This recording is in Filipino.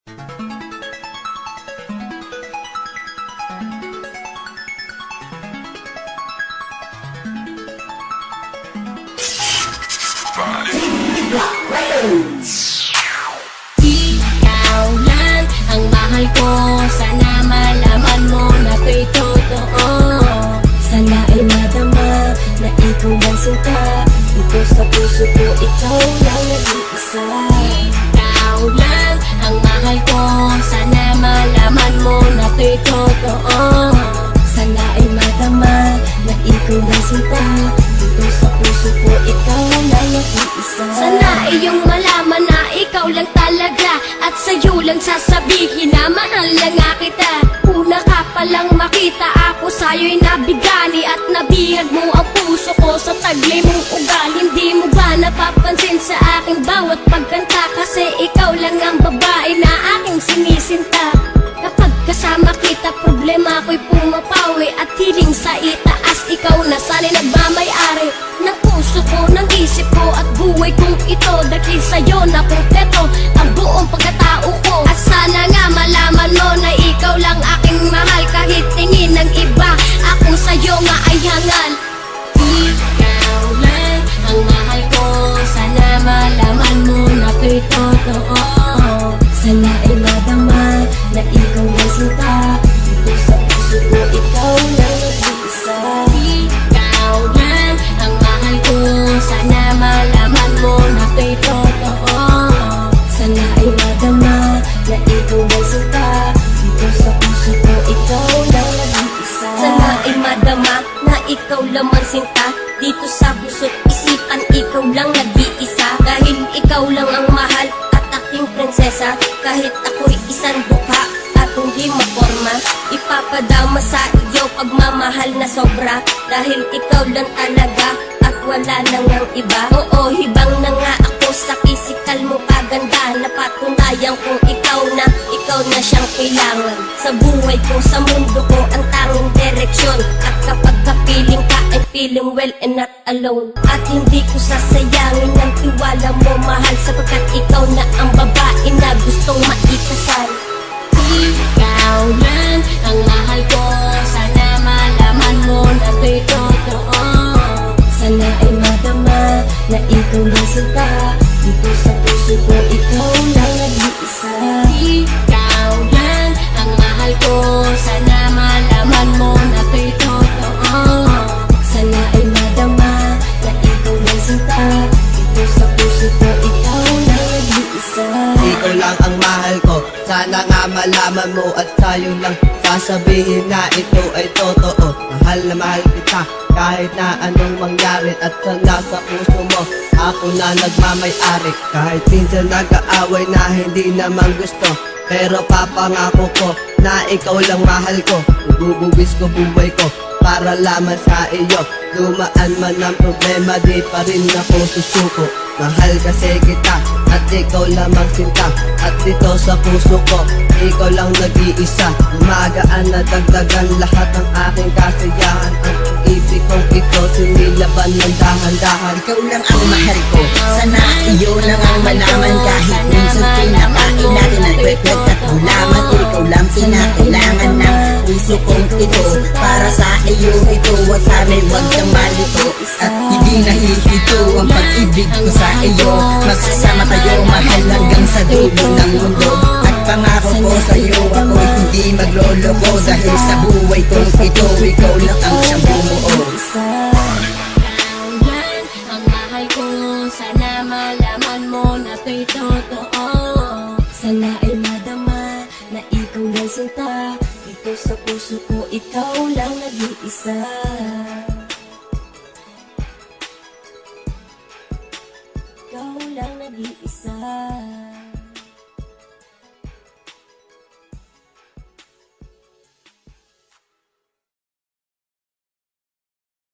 Ikaw lang ang mahal ko. Sana malaman mo na to'y totoo. Sana ay madama na ikaw lang sinta. Dito sa puso ko, ikaw lang nag-iisa. Ikaw lang ang mahal ko. Sana malaman mo na to'y totoo. Sana ay madama na ikaw lang sinta. Dito sa puso ko, ikaw lang nag-iisa. Sana iyong malaman na ikaw lang talaga, at sa'yo lang sasabihin na mahal lang nga kita. Una ka palang makita, ako sa'yo'y nabigani, at nabihag mo ang puso ko sa taglay mong ugali. Hindi mo ba napapansin sa aking bawat pagkanta? Kasi ikaw lang ang babae na aking sinisinta. Kapag kasama kita, problema ko'y pumapawi, at hiling sa itaas, ikaw na sana'y nagmamay-ari ng puso ko, ng isip ko, at buhay kong ito. Dahil sa'yo na kumpleto ang buong pagkatao ko. At sana nga malaman mo na ikaw lang aking mahal. Kahit tingin ng iba, ako sa'yo nga ay hangal. Ikaw lang ang mahal ko. Sana malaman mo na to'y totoo. Sana ay madama na ikaw lang sinta. Dito sa puso ko, ikaw lang nag-iisa. Ikaw lang ang mahal ko. Sana malaman mo na to'y totoo. Sana ay madama na ikaw lang sinta. Dito sa puso ko, ikaw lang nag-iisa. Sana ay madama na ikaw lamang sinta. Dito sa puso't isipan, ikaw lang nag-iisa. Dahil ikaw lang ang mahal at aking prinsesa. Kahit ako'y isang dukha at hindi maporma, ipapadama sa iyo pagmamahal na sobra. Dahil ikaw lang talaga at wala nang ang iba. Oo, hibang na nga ako sa pisikal mo kaganda. Napatunayan kong ikaw na siyang kailangan sa buhay ko, sa mundo ko, ang tanging direksyon. At kapag kapiling ka, I'm feeling well and not alone. At hindi ko sasayangin ang tiwala mo, mahal, sapagkat ikaw na ang babae na gustong maikasal. Ikaw lang ang mahal ko. Sana malaman mo na to'y totoo. Sana ay madama na ikaw lang sinta. Dito sa puso ko, ikaw lang nag-iisa. Ikaw lang ang mahal ko. Sana malaman mo na to'y totoo. Sana ay madama na ikaw lang sinta. Dito sa puso ko, ikaw lang nag-iisa. Ikaw lang ang mahal ko. Sana nga malaman mo at tayo lang sasabihin na ito ay totoo. Mahal na mahal kita kahit na anong mangyari. At sa nasa puso mo, ako na nagmamay-ari. Kahit minsan nag-aaway na hindi naman gusto, pero papangako ko na ikaw lang mahal ko. Ibubuwis ko buhay ko para lamang sa iyo. Dumaan man ang problema, di pa rin ako susuko. Mahal kasi kita at ikaw lamang sinta. At dito sa puso ko, ikaw lang nag-iisa. Umagaan na dagdagan lahat ng aking kasiyahan. Ang ibig kong ito, sinilaban ng dahan-dahan. Ikaw lang ang mahal ko. Sana iyo lang ang malaman. Kahit minsan pinakain natin ang kwek-kwek at gulaman, ikaw lang pinakailangan ng puso kong ito. Para sa iyo ito, at sana'y huwag kang malito. At hindi nahihito ang pag-ibig ko sa iyo. Magsasama tayo mahal hanggang sa dulo ng mundo. At pangako ko sa iyo, ako'y hindi magloloko. Dahil sa buhay kong ito, ikaw lang ang siyang bumuo. Ikaw lang ang mahal ko. Sana malaman mo na to'y totoo. Sana ay madama na ikaw lang sinta. Dito sa puso ko, ikaw lang nag-iisa. Ikaw lang nag-iisa.